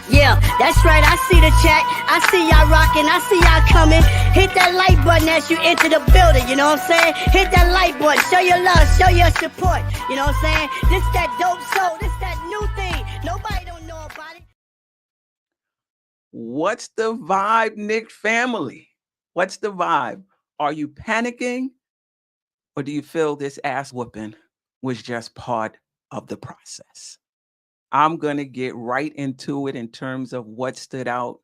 Yeah, that's right. I see the chat. I see y'all rocking. I see y'all coming. Hit that like button as you enter the building. You know what I'm saying? Hit that like button. Show your love. Show your support. You know what I'm saying? This that dope soul. This that new thing. Nobody don't know about it. What's the vibe, Knick family? What's the vibe? Are you panicking, or do you feel this ass whooping was just part of the process? I'm going to get right into it in terms of what stood out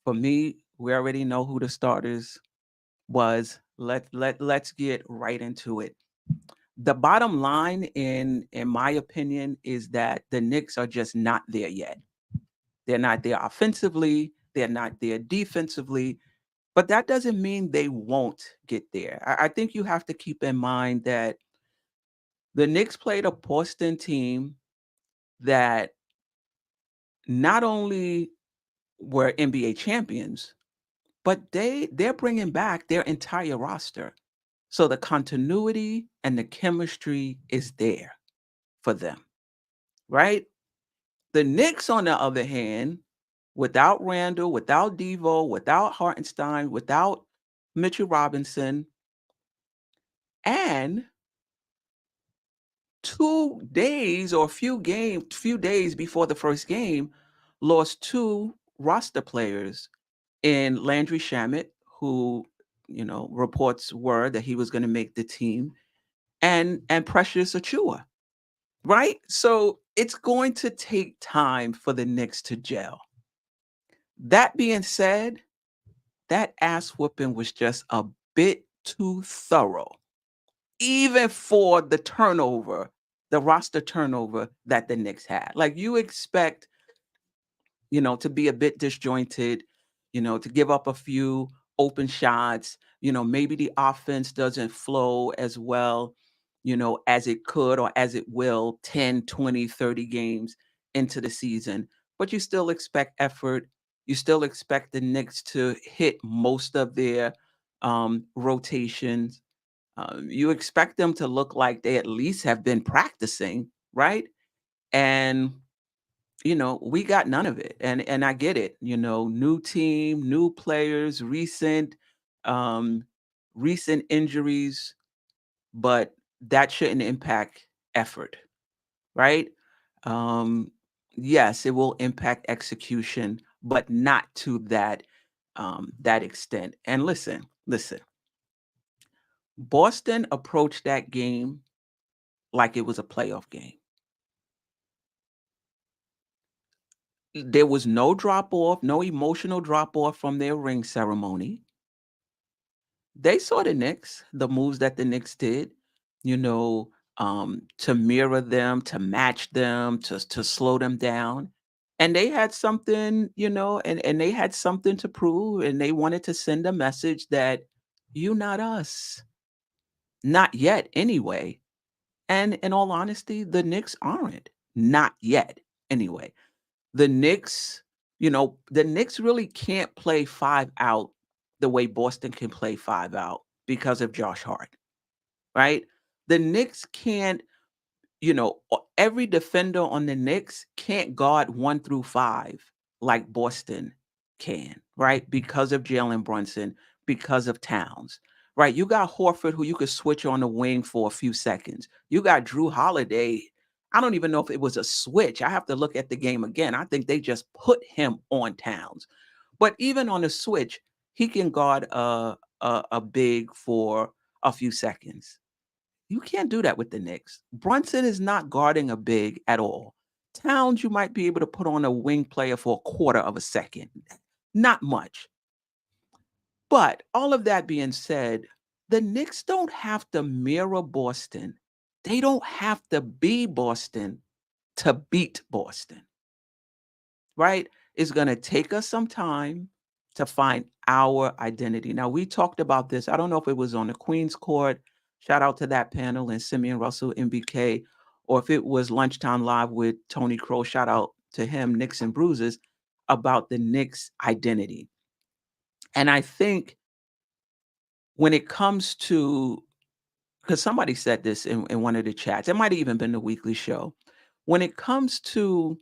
for me. We already know who the starters was. Let's get right into it. The bottom line in my opinion is that the Knicks are just not there yet. They're not there offensively, they're not there defensively, but that doesn't mean they won't get there. I think you have to keep in mind that the Knicks played a Boston team that not only were NBA champions, but they're bringing back their entire roster. So the continuity and the chemistry is there for them, right? The Knicks, on the other hand, without Randall, without Devo, without Hartenstein, without Mitchell Robinson, and 2 days or few days before the first game, lost two roster players in Landry Shamet, who reports were that he was going to make the team, and Precious Achua, right? So it's going to take time for the Knicks to gel. That being said, that ass whooping was just a bit too thorough, even for the turnover, the roster turnover that the Knicks had. Like, you expect, to be a bit disjointed, to give up a few open shots, maybe the offense doesn't flow as well, as it could or as it will 10, 20, 30 games into the season. But you still expect effort. You still expect the Knicks to hit most of their rotations. You expect them to look like they at least have been practicing, right? And we got none of it. And I get it. New team, new players, um recent injuries, but that shouldn't impact effort, right? Um yes, it will impact execution, but not to that extent. And listen. Boston approached that game like it was a playoff game. There was no drop off, no emotional drop off from their ring ceremony. They saw the Knicks, the moves that the Knicks did, to mirror them, to match them, to slow them down. And they had something, and they had something to prove, and they wanted to send a message that you not us. Not yet, anyway. And in all honesty, the Knicks aren't. Not yet, anyway. The Knicks really can't play five out the way Boston can play five out because of Josh Hart, right? The Knicks can't, every defender on the Knicks can't guard 1 through 5 like Boston can, right? Because of Jalen Brunson, because of Towns, right? You got Horford, who you could switch on the wing for a few seconds. You got Drew Holiday. I don't even know if it was a switch. I have to look at the game again. I think they just put him on Towns. But even on a switch, he can guard a big for a few seconds. You can't do that with the Knicks. Brunson is not guarding a big at all. Towns, you might be able to put on a wing player for a quarter of a second. Not much. But all of that being said, the Knicks don't have to mirror Boston. They don't have to be Boston to beat Boston, right? It's going to take us some time to find our identity. Now, we talked about this. I don't know if it was on the Queen's Court. Shout out to that panel and Simeon Russell, MBK, or if it was Lunchtime Live with Tony Crow. Shout out to him, Knicks and Bruises, about the Knicks identity. And I think when it comes to, because somebody said this in one of the chats, it might have even been the weekly show. When it comes to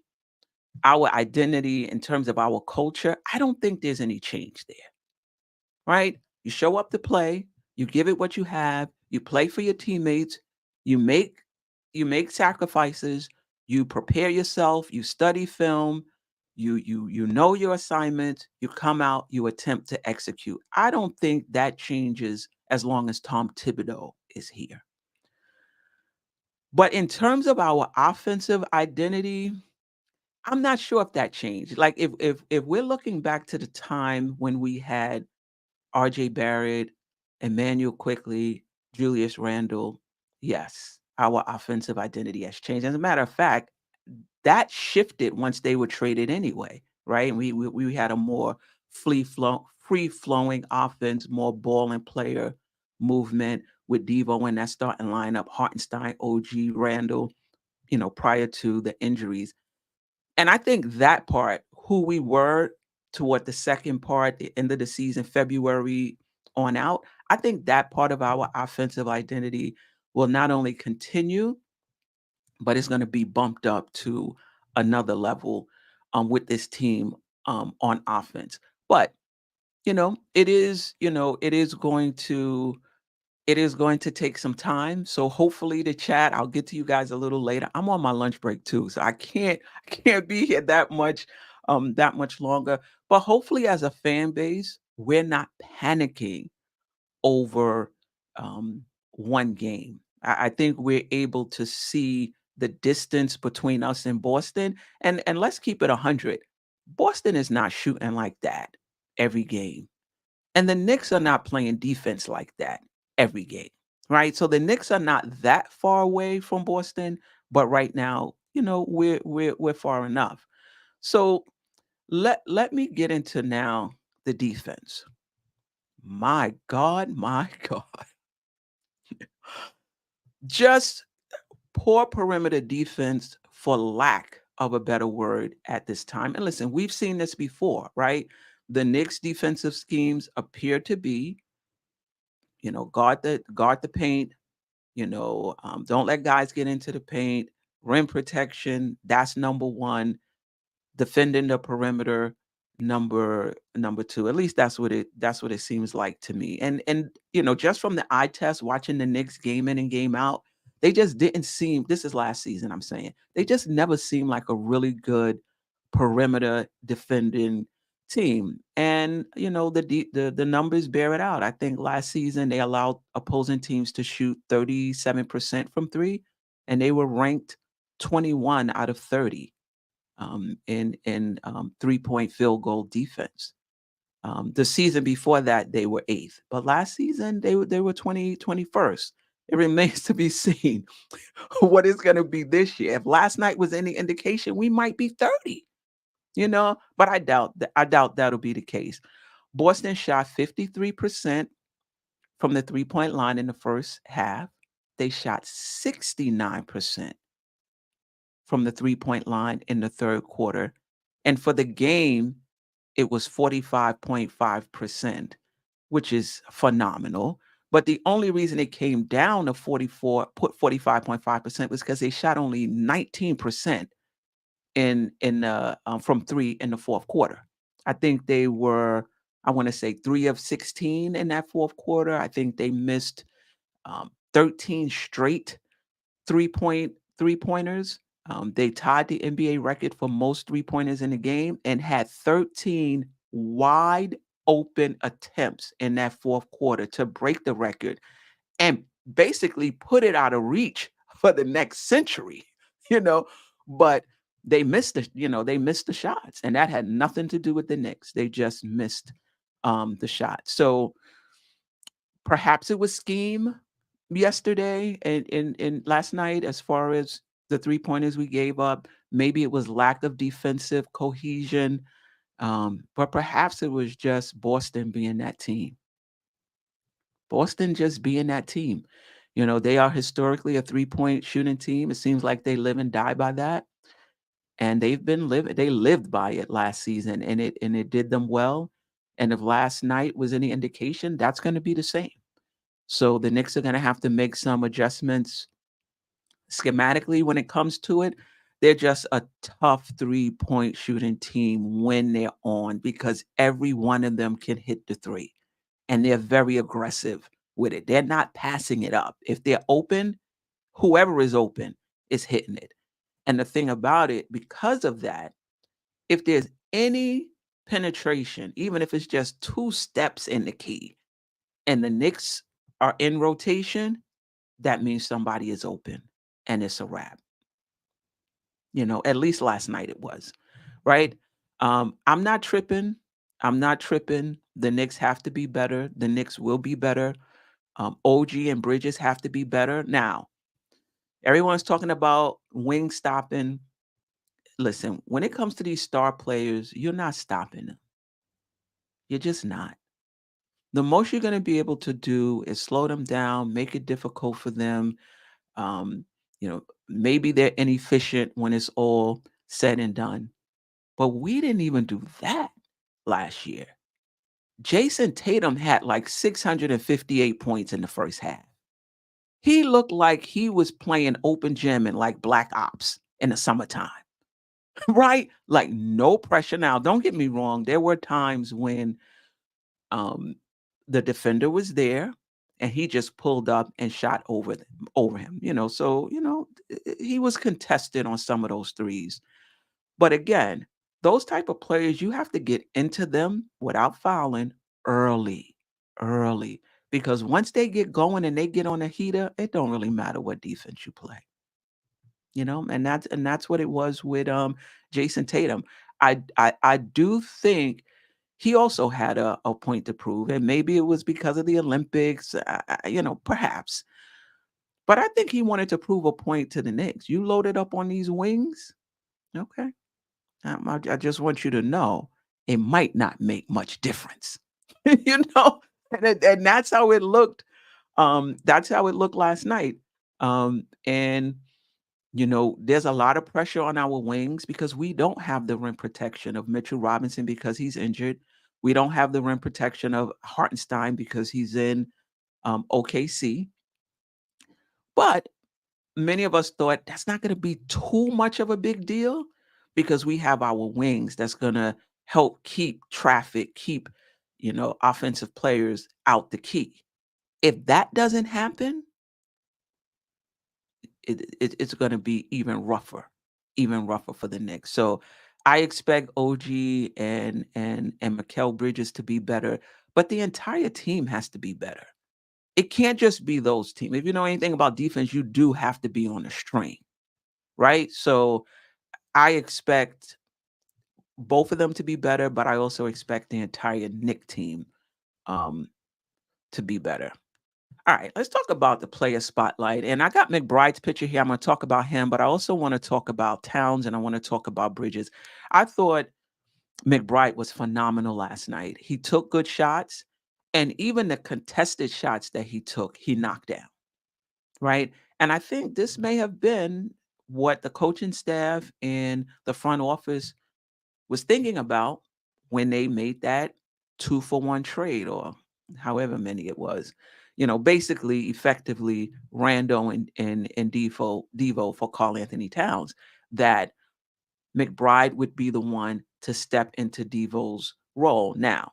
our identity, in terms of our culture, I don't think there's any change there, right? You show up to play, you give it what you have, you play for your teammates, you make sacrifices, you prepare yourself, you study film, you know your assignments, you come out, you attempt to execute. I don't think that changes as long as Tom Thibodeau is here. But in terms of our offensive identity, I'm not sure if that changed. Like if we're looking back to the time when we had RJ Barrett, Emmanuel Quickly, Julius Randle, yes, our offensive identity has changed. As a matter of fact, that shifted once they were traded anyway, right? We had a more free flowing offense, more ball and player movement with Devo in that starting lineup, Hartenstein, OG, Randall, prior to the injuries. And I think that part, who we were toward the second part, the end of the season, February on out, I think that part of our offensive identity will not only continue, but it's going to be bumped up to another level with this team on offense. But it is going to take some time. So hopefully the chat, I'll get to you guys a little later. I'm on my lunch break too, so I can't be here that much longer. But hopefully as a fan base, we're not panicking over one game. I think we're able to see the distance between us and Boston. And let's keep it 100. Boston is not shooting like that every game. And the Knicks are not playing defense like that every game, right? So the Knicks are not that far away from Boston, but right now, we're far enough. So let me get into now the defense. My God, my God. Just poor perimeter defense, for lack of a better word, at this time. And listen, we've seen this before, right? The Knicks defensive schemes appear to be, guard the paint, don't let guys get into the paint, rim protection, that's number one, defending the perimeter, number two. At least that's what it seems like to me. And just from the eye test, watching the Knicks game in and game out, they just didn't seem, this is last season, I'm saying, they just never seemed like a really good perimeter defending team. And the numbers bear it out. I think last season they allowed opposing teams to shoot 37% from three, and they were ranked 21 out of 30 in 3-point field goal defense. The season before that, they were eighth, but last season they were 21st. It remains to be seen what is going to be this year. If last night was any indication, we might be 30. But I doubt that'll be the case. Boston shot 53% from the 3-point line in the first half. They shot 69% from the 3-point line in the third quarter. And for the game, it was 45.5%, which is phenomenal. But the only reason it came down to 45.5% was because they shot only 19% from three in the fourth quarter. I think they were, I want to say, 3 of 16 in that fourth quarter. I think they missed 13 straight three-pointers. They tied the NBA record for most three-pointers in the game and had 13 wide open attempts in that fourth quarter to break the record and basically put it out of reach for the next century, you know. But they missed the shots, and that had nothing to do with the Knicks. They just missed the shot. So perhaps it was scheme yesterday and last night, as far as the 3-pointers we gave up. Maybe it was lack of defensive cohesion, but perhaps it was just Boston being that team. Boston just being that team. They are historically a 3-point shooting team. It seems like they live and die by that. And they lived by it last season, and it did them well. And if last night was any indication, that's going to be the same. So the Knicks are going to have to make some adjustments schematically when it comes to it. They're just a tough 3-point shooting team when they're on because every one of them can hit the three, and they're very aggressive with it. They're not passing it up. If they're open, whoever is open is hitting it. And the thing about it, because of that, if there's any penetration, even if it's just 2 steps in the key and the Knicks are in rotation, that means somebody is open and it's a wrap. At least last night it was, right? I'm not tripping. I'm not tripping. The Knicks have to be better. The Knicks will be better. OG and Bridges have to be better. Now, everyone's talking about wing stopping. Listen, when it comes to these star players, you're not stopping them. You're just not. The most you're going to be able to do is slow them down, make it difficult for them. Um, maybe they're inefficient when it's all said and done. But we didn't even do that last year. Jason Tatum had like 658 points in the first half. He looked like he was playing open gym and like Black Ops in the summertime, right? Like no pressure. Now, don't get me wrong. There were times when um, the defender was there and he just pulled up and shot over him. He was contested on some of those threes. But again, those type of players, you have to get into them without fouling early, early. Because once they get going and they get on a heater, it don't really matter what defense you play. And that's what it was with Jason Tatum. I do think he also had a point to prove, and maybe it was because of the Olympics, perhaps. But I think he wanted to prove a point to the Knicks. You loaded up on these wings, okay. I just want you to know it might not make much difference, you know, and that's how it looked. That's how it looked last night. And there's a lot of pressure on our wings because we don't have the rim protection of Mitchell Robinson because he's injured. We don't have the rim protection of Hartenstein because he's in OKC. But many of us thought that's not going to be too much of a big deal because we have our wings that's going to help keep traffic, keep, offensive players out the key. If that doesn't happen, it's going to be even rougher for the Knicks. So I expect OG and Mikal Bridges to be better, but the entire team has to be better. It can't just be those teams. If you know anything about defense, you do have to be on a string, right? So I expect both of them to be better, but I also expect the entire Knick team um, to be better. All right, let's talk about the player spotlight. And I got McBride's picture here. I'm going to talk about him, but I also want to talk about Towns and I want to talk about Bridges. I thought McBride was phenomenal last night. He took good shots, and even the contested shots that he took, he knocked down, right? And I think this may have been what the coaching staff and the front office was thinking about when they made that 2-for-1 trade or however many it was. Basically, effectively, Rando and Devo for Karl Anthony Towns, that McBride would be the one to step into Devo's role. Now,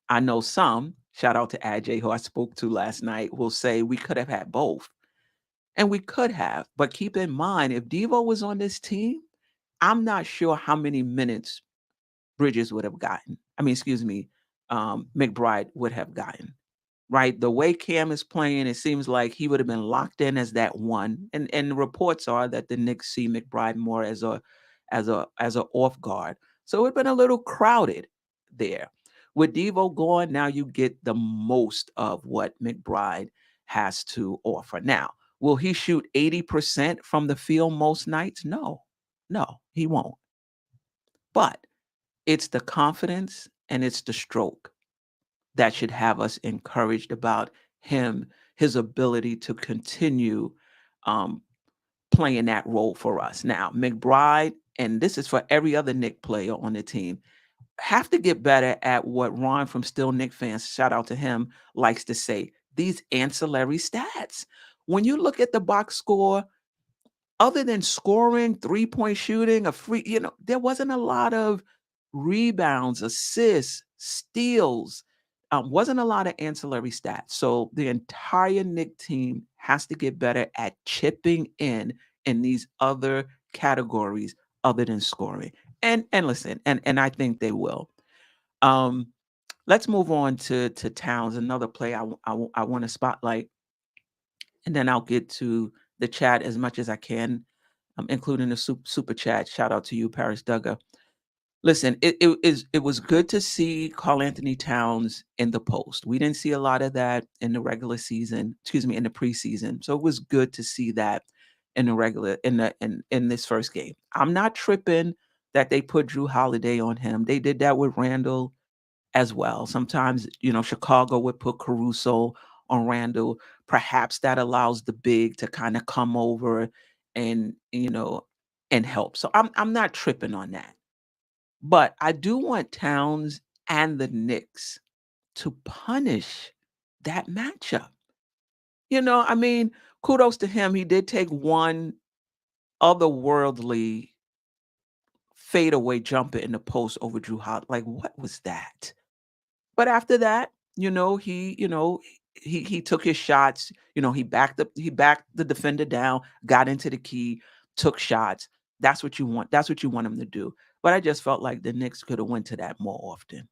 I know some, shout out to Ajay, who I spoke to last night, will say we could have had both. And we could have, but keep in mind, if Devo was on this team, I'm not sure how many minutes Bridges would have gotten. I mean, excuse me, McBride would have gotten. Right, the way Cam is playing, it seems like he would have been locked in as that one. And the reports are that the Knicks see McBride more as a off guard. So it would have been a little crowded there. With Devo gone, now you get the most of what McBride has to offer. Now, will he shoot 80% from the field most nights? No, he won't. But it's the confidence and it's the stroke that should have us encouraged about him, his ability to continue um, playing that role for us. Now, McBride, and this is for every other Knick player on the team, have to get better at what Ron from Still Knick Fans, shout out to him, likes to say, these ancillary stats. When you look at the box score, other than scoring, 3-point shooting, a free, there wasn't a lot of rebounds, assists, steals. Wasn't a lot of ancillary stats. So the entire Knick team has to get better at chipping in these other categories other than scoring. And listen, and I think they will. Um, let's move on to Towns, another play I want to spotlight, and then I'll get to the chat as much as I can, including the super chat. Shout out to you, Paris Duggar. Listen, it was good to see Karl Anthony Towns in the post. We didn't see a lot of that in the regular season, excuse me, in the preseason. So it was good to see that in the regular in this first game. I'm not tripping that they put Drew Holiday on him. They did that with Randall as well. Sometimes, Chicago would put Caruso on Randall. Perhaps that allows the big to kind of come over and help. So I'm not tripping on that. But I do want Towns and the Knicks to punish that matchup. I mean, kudos to him. He did take one otherworldly fadeaway jumper in the post over Drew Holiday. Like, what was that? But after that, he took his shots. He backed the defender down, got into the key, took shots. That's what you want. That's what you want him to do. But I just felt like the Knicks could have went to that more often.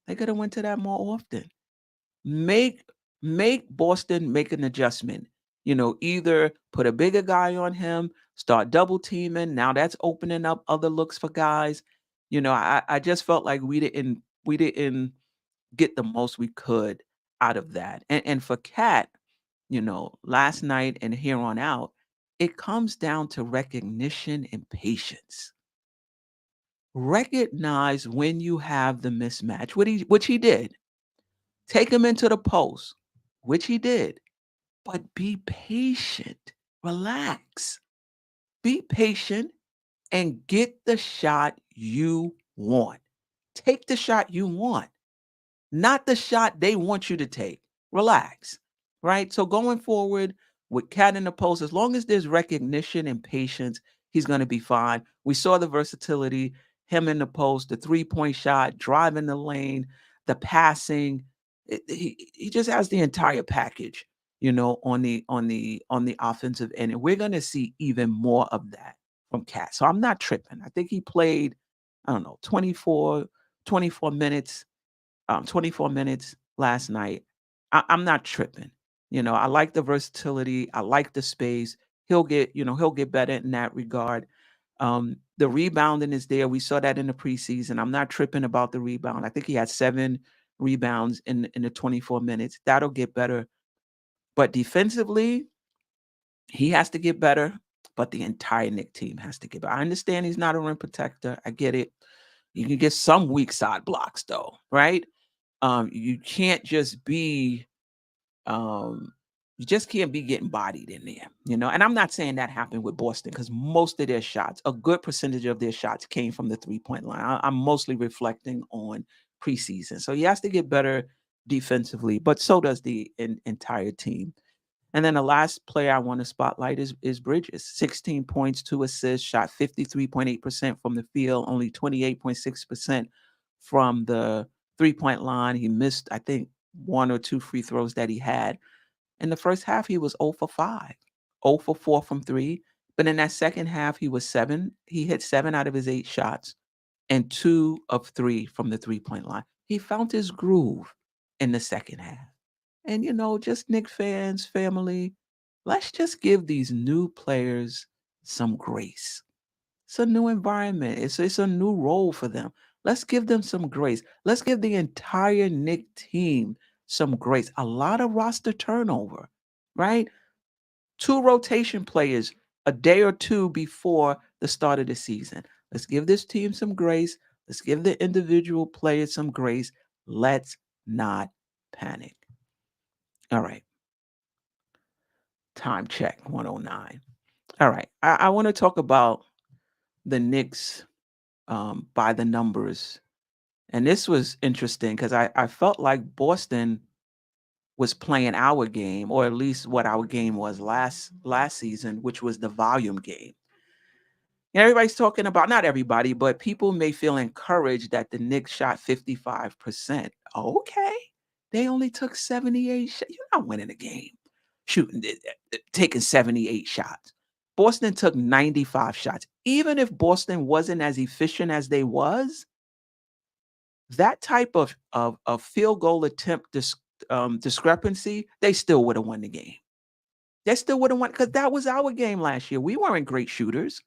They could have went to that more often. Make Boston make an adjustment. Either put a bigger guy on him, start double teaming. Now that's opening up other looks for guys. I just felt like we didn't get the most we could out of that. And for Cat, last night and here on out, it comes down to recognition and patience. Recognize when you have the mismatch, which he did. Take him into the post, which he did. But be patient. Relax. Be patient and get the shot you want. Take the shot you want, not the shot they want you to take. Relax, right? So going forward with Cat in the post, as long as there's recognition and patience, he's going to be fine. We saw the versatility, him in the post, the 3-point shot, driving the lane, the passing. He just has the entire package, on the offensive end, and we're going to see even more of that from Cat. So I'm not tripping. I think he played, I don't know, 24 minutes 24 minutes last night. I'm not tripping. I like the versatility. I like the space. He'll get better in that regard. The rebounding is there. We saw that in the preseason. I'm not tripping about the rebound. I think he had 7 rebounds in the 24 minutes. That'll get better. But defensively, he has to get better. But the entire Knick team has to get better. I understand he's not a rim protector. I get it. You can get some weak side blocks though, right? You can't just be you just can't be getting bodied in there, and I'm not saying that happened with Boston because most of their shots, a good percentage of their shots came from the 3-point line. I'm mostly reflecting on preseason. So he has to get better defensively, but so does the entire team. And then the last player I want to spotlight is Bridges. 16 points, 2 assists, shot 53.8% from the field, only 28.6% from the 3-point line. He missed, I think, 1 or 2 free throws that he had. In the first half, he was 0 for 5, 0 for 4 from 3. But in that second half, he hit 7 out of his 8 shots and 2 of 3 from the 3-point line. He found his groove in the second half. And, just Knick fans, family, let's just give these new players some grace. It's a new environment. It's a new role for them. Let's give them some grace. Let's give the entire Knick team some grace. A lot of roster turnover, right? 2 rotation players a day or 2 before the start of the season. Let's give this team some grace. Let's give the individual players some grace. Let's not panic. All right. Time check 109. All right. I want to talk about the Knicks by the numbers. And this was interesting because I felt like Boston was playing our game, or at least what our game was last season, which was the volume game. And everybody's talking about, not everybody, but people may feel encouraged that the Knicks shot 55%. Okay. They only took 78 shots. You're not winning the game shooting, taking 78 shots. Boston took 95 shots. Even if Boston wasn't as efficient as they was, that type of field goal attempt discrepancy, they still would have won the game. They still would have won, because that was our game last year. We weren't great shooters.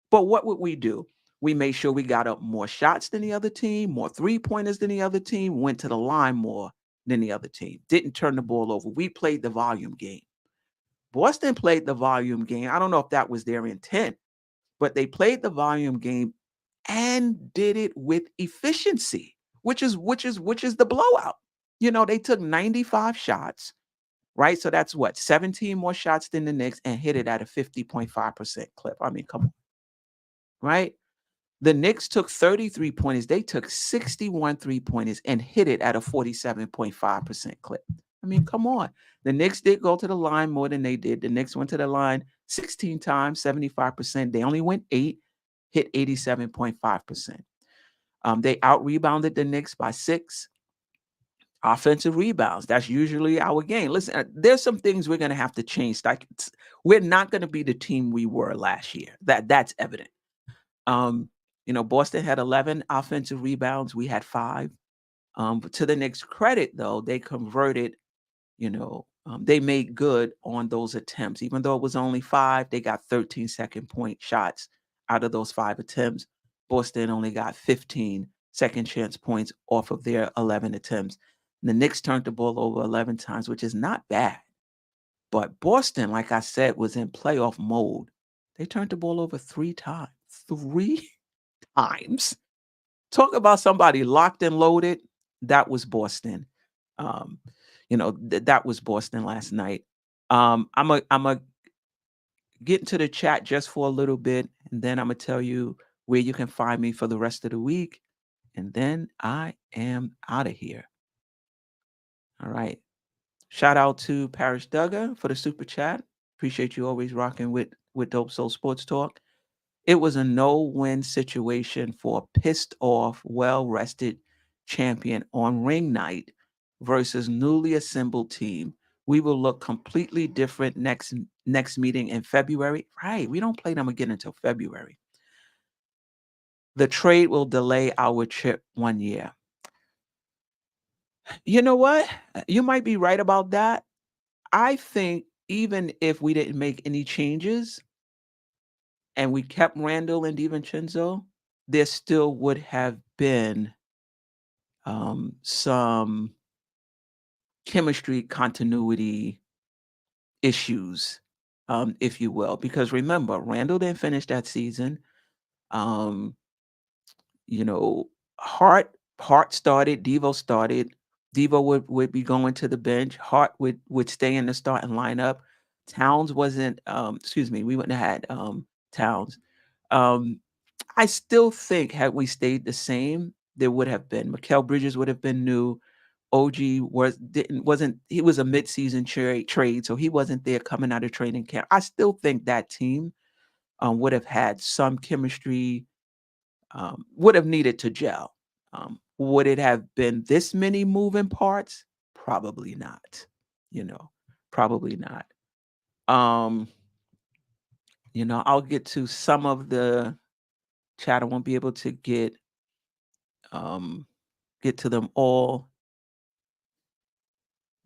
But what would we do? We made sure we got up more shots than the other team, more three-pointers than the other team, went to the line more than the other team, didn't turn the ball over. We played the volume game. Boston played the volume game. I don't know if that was their intent, but they played the volume game and did it with efficiency, which is the blowout. They took 95 shots, right? So that's what, 17 more shots than the Knicks, and hit it at a 50.5% clip. I mean, come on. Right? The Knicks took 33 pointers. They took 61 3-pointers and hit it at a 47.5% clip. I mean, come on. The Knicks did go to the line more than they did. The Knicks went to the line 16 times, 75%. They only went 8, hit 87.5%. They out-rebounded the Knicks by 6 offensive rebounds. That's usually our game. Listen, there's some things we're going to have to change. Like, we're not going to be the team we were last year. That's evident. Boston had 11 offensive rebounds. We had 5. But to the Knicks' credit, though, they converted, they made good on those attempts. Even though it was only 5, they got 13 second-point shots out of those 5 attempts. Boston only got 15 second-chance points off of their 11 attempts. And the Knicks turned the ball over 11 times, which is not bad. But Boston, like I said, was in playoff mode. They turned the ball over 3 times. 3 times. Talk about somebody locked and loaded. That was Boston. That was Boston last night. I'm a get into the chat just for a little bit, and then I'm gonna tell you where you can find me for the rest of the week, and then I am out of here. All right. Shout out to Parish Duggar for the super chat. Appreciate you always rocking with Dope Soul Sports Talk. It was a no-win situation for a pissed-off, well-rested champion on ring night versus newly assembled team. We will look completely different next meeting in February. Right, we don't play them again until February. The trade will delay our trip 1 year. You know what? You might be right about that. I think even if we didn't make any changes and we kept Randall and DiVincenzo, there still would have been some chemistry continuity issues, if you will. Because remember, Randall didn't finish that season. Hart started, Devo started. Devo would be going to the bench. Hart would stay in the starting lineup. Towns wasn't, we wouldn't have had Towns. I still think had we stayed the same, there would have been. Mikal Bridges would have been new. OG wasn't he was a midseason trade, so he wasn't there coming out of training camp. I still think that team would have had some chemistry, would have needed to gel. Would it have been this many moving parts? Probably not. Probably not. I'll get to some of the chat. I won't be able to get to them all.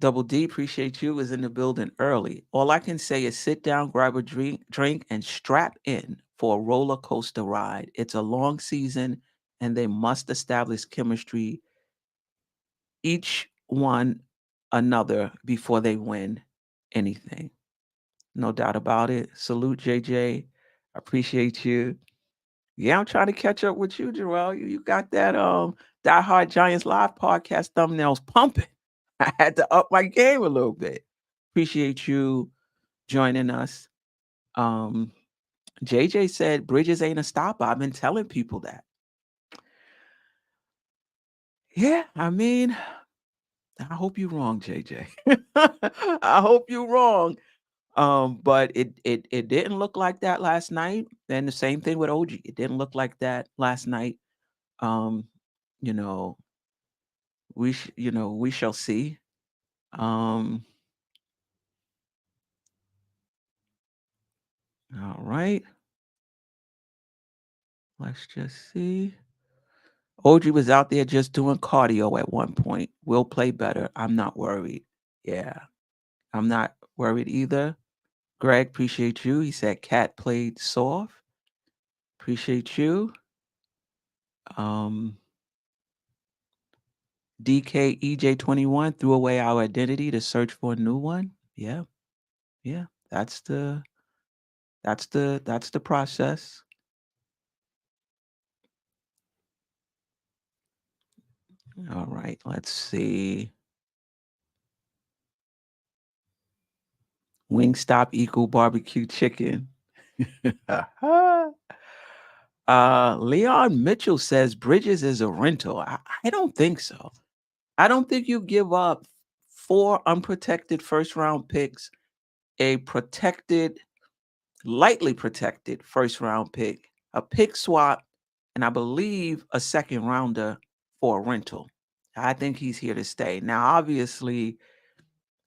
Double D, appreciate you, is in the building early. All I can say is sit down, grab a drink, and strap in for a roller coaster ride. It's a long season, and they must establish chemistry, each one another, before they win anything. No doubt about it. Salute, JJ. I appreciate you. Yeah, I'm trying to catch up with you, Jerrell. You got that Die Hard Giants live podcast thumbnails pumping. I had to up my game a little bit. Appreciate you joining us. JJ said Bridges ain't a stopper. I've been telling people that. Yeah, I mean, I hope you're wrong, JJ. I hope you're wrong. But it didn't look like that last night. And the same thing with OG. It didn't look like that last night. Um, you know, we shall see. Um, all right. Let's just see. OG was out there just doing cardio at one point. We'll play better. I'm not worried. Yeah, I'm not worried either. Greg, appreciate you. He said Cat played soft. Appreciate you. Um, DKEJ21 threw away our identity to search for a new one. Yeah, yeah. That's the process. All right, let's see. Wingstop equal barbecue chicken. Leon Mitchell says Bridges is a rental. I don't think so. I don't think you give up 4 unprotected first round picks, a protected, lightly protected first round pick, a pick swap, and I believe a second rounder for a rental. I think he's here to stay. Now, obviously,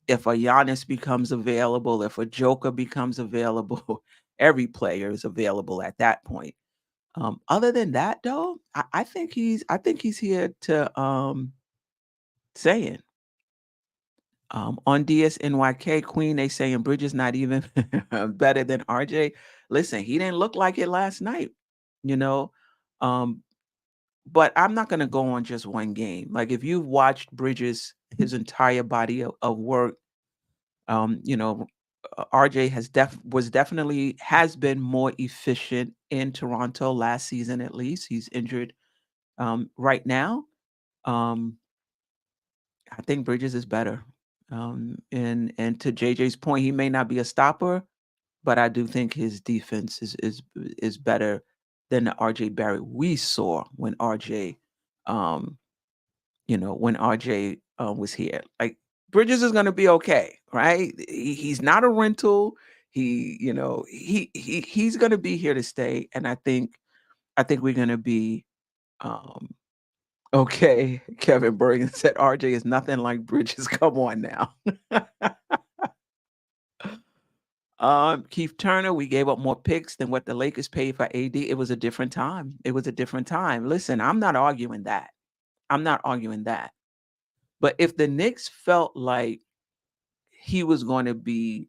if a Giannis becomes available, if a Joker becomes available, every player is available at that point. Other than that, though, I think he's here to saying. On DSNYK Queen, they saying Bridges not even better than RJ. Listen, he didn't look like it last night, you know. Um, but I'm not gonna go on just one game. Like if you've watched Bridges, his entire body of work, you know, RJ was definitely has been more efficient in Toronto last season at least. He's injured right now. Um, I think Bridges is better. And to JJ's point, he may not be a stopper, but I do think his defense is better than the RJ Barrett we saw when RJ, um, when RJ was here. Like Bridges is going to be okay, right? He's not a rental. He's going to be here to stay, and I think we're going to be um, okay. Kevin Bergen said RJ is nothing like Bridges. Come on now. Keith Turner, we gave up more picks than what the Lakers paid for AD. It was a different time. It was a different time. Listen, I'm not arguing that. I'm not arguing that. But if the Knicks felt like he was going to be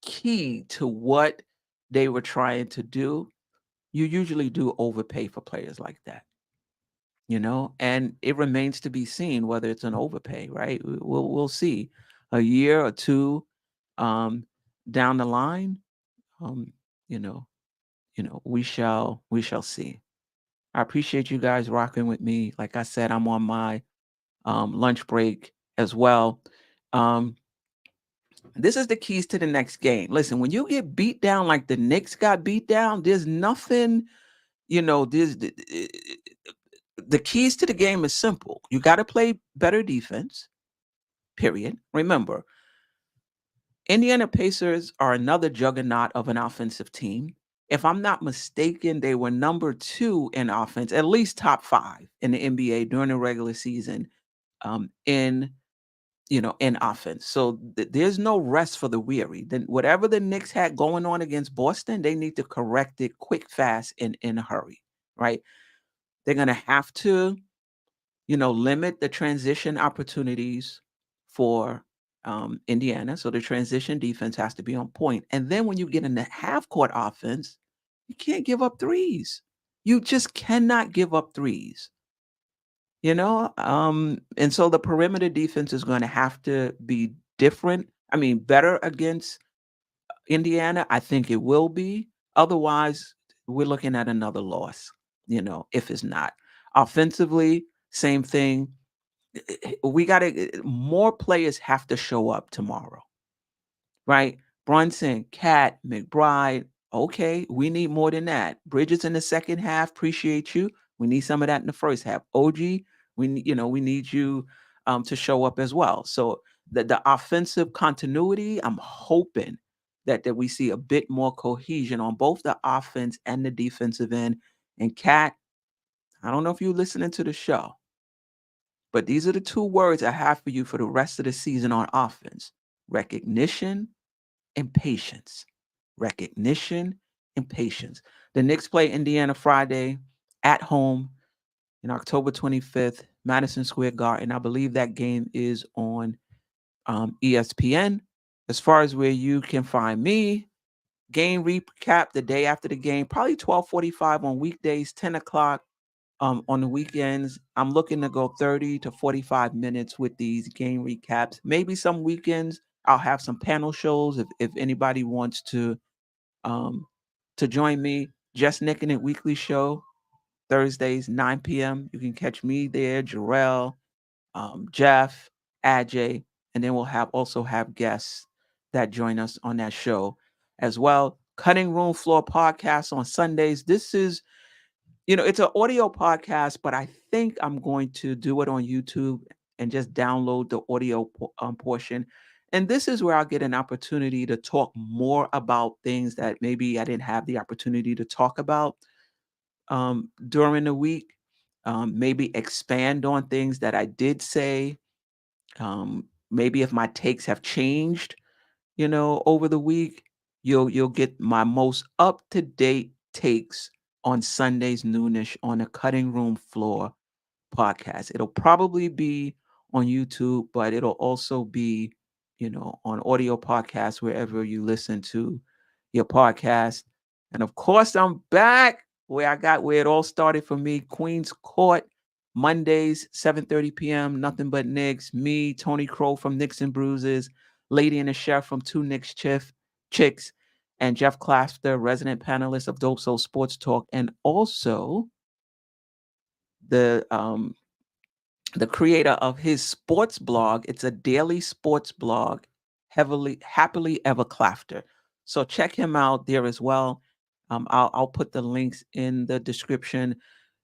key to what they were trying to do, you usually do overpay for players like that, and it remains to be seen whether it's an overpay, right? We'll see a year or two um, down the line. Um, you know, we shall see. I appreciate you guys rocking with me. Like I said, I'm on my lunch break as well. Um, this is the keys to the next game. Listen, when you get beat down like the Knicks got beat down, there's nothing, there's the keys to the game is simple. You got to play better defense, period. Remember, Indiana Pacers are another juggernaut of an offensive team. If I'm not mistaken, they were number 2 in offense, at least top 5 in the NBA during the regular season, in offense. So there's no rest for the weary. Then whatever the Knicks had going on against Boston, they need to correct it quick, fast, and in a hurry, right? They're going to have to limit the transition opportunities for Indiana. So the transition defense has to be on point. And then when you get in the half court offense, you can't give up threes. You just cannot give up threes. And so the perimeter defense is going to have to be different. I mean, better against Indiana. I think it will be. Otherwise, we're looking at another loss, if it's not. Offensively, same thing. We got to, more players have to show up tomorrow, right? Brunson, Cat, McBride. Okay, we need more than that. Bridges in the second half. Appreciate you. We need some of that in the first half. OG, we need you to show up as well. So the offensive continuity, I'm hoping that we see a bit more cohesion on both the offense and the defensive end. And Kat, I don't know if you're listening to the show, but these are the two words I have for you for the rest of the season on offense: recognition and patience. Recognition and patience. The Knicks play Indiana Friday at home in October 25th, Madison Square Garden. I believe that game is on ESPN. As far as where you can find me, game recap the day after the game, probably 12:45 on weekdays, 10 o'clock on the weekends. I'm looking to go 30 to 45 minutes with these game recaps. Maybe some weekends I'll have some panel shows if anybody wants to join me. Just Nicking It Weekly Show, Thursdays, 9 p.m. You can catch me there, Jerrell, Geoff, Ajay, and then we'll also have guests that join us on that show as well. Cutting Room Floor podcast on Sundays. This is, it's an audio podcast, but I think I'm going to do it on YouTube and just download the audio portion. And this is where I'll get an opportunity to talk more about things that maybe I didn't have the opportunity to talk about during the week. Maybe expand on things that I did say. Maybe if my takes have changed, over the week, you'll get my most up-to-date takes on Sundays noonish on the Cutting Room Floor podcast. It'll probably be on YouTube, but it'll also be, on audio podcasts wherever you listen to your podcast. And of course, I'm back where it all started for me. Queens Court, Mondays, 7:30 p.m. Nothing but Knicks. Me, Tony Crow from Knicks and Bruises, Lady and the Chef from Two Knicks Chicks, and Jeff Klafter, resident panelist of DopeSoulSports Talk, and also the creator of his sports blog. It's a daily sports blog, Happily Ever Klafter. So check him out there as well. I'll put the links in the description.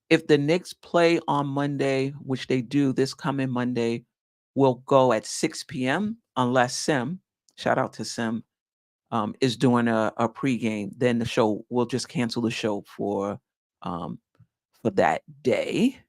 If the Knicks play on Monday, which they do this coming Monday, we'll go at 6 p.m. unless Sim, shout out to Sim, is doing a pregame. Then the show, we'll just cancel the show for that day.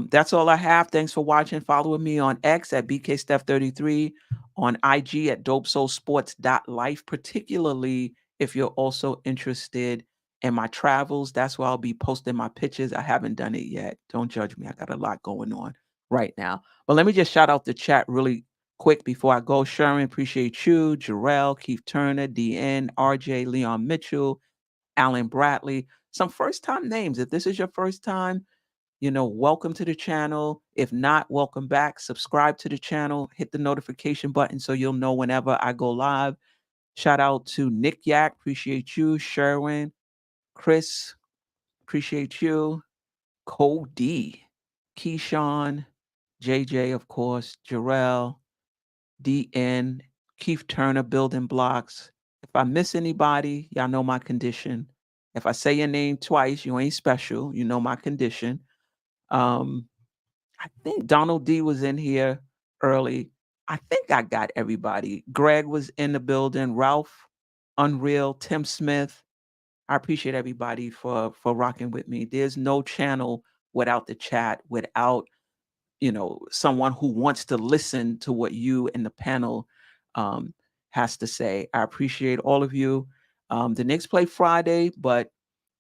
That's all I have. Thanks for watching. Follow me on X at BKSteph33, on IG at DopeSoulSports.life, particularly if you're also interested in my travels. That's where I'll be posting my pictures. I haven't done it yet. Don't judge me. I got a lot going on right now. But let me just shout out the chat really quick before I go. Sharon, appreciate you. Jerrell, Keith Turner, DN, RJ, Leon Mitchell, Alan Bradley. Some first-time names. If this is your first time, welcome to the channel. If not, welcome back. Subscribe to the channel. Hit the notification button so you'll know whenever I go live. Shout out to Nick Yak. Appreciate you. Sherwin, Chris, appreciate you. Cody, Keyshawn, JJ, of course, Jerrell, DN, Keith Turner, Building Blocks. If I miss anybody, y'all know my condition. If I say your name twice, you ain't special. You know my condition. I think Donald D was in here early. I think I got everybody. Greg was in the building. Ralph, Unreal, Tim Smith. I appreciate everybody for rocking with me. There's no channel without the chat, without, someone who wants to listen to what you and the panel has to say. I appreciate all of you. The Knicks play Friday, but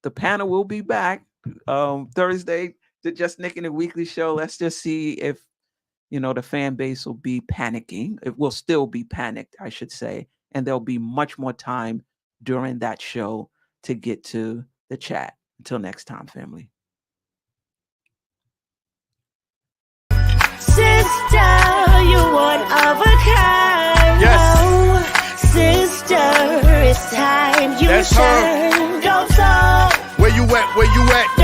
the panel will be back Thursday. The Just Nicking It Weekly Show. Let's just see if, the fan base will be panicking. It will still be panicked, I should say. And there'll be much more time during that show to get to the chat. Until next time, family. Sister, you one of a kind. Yes. Sister, it's time you That's shine. Dope Soul. Where you at? Where you at?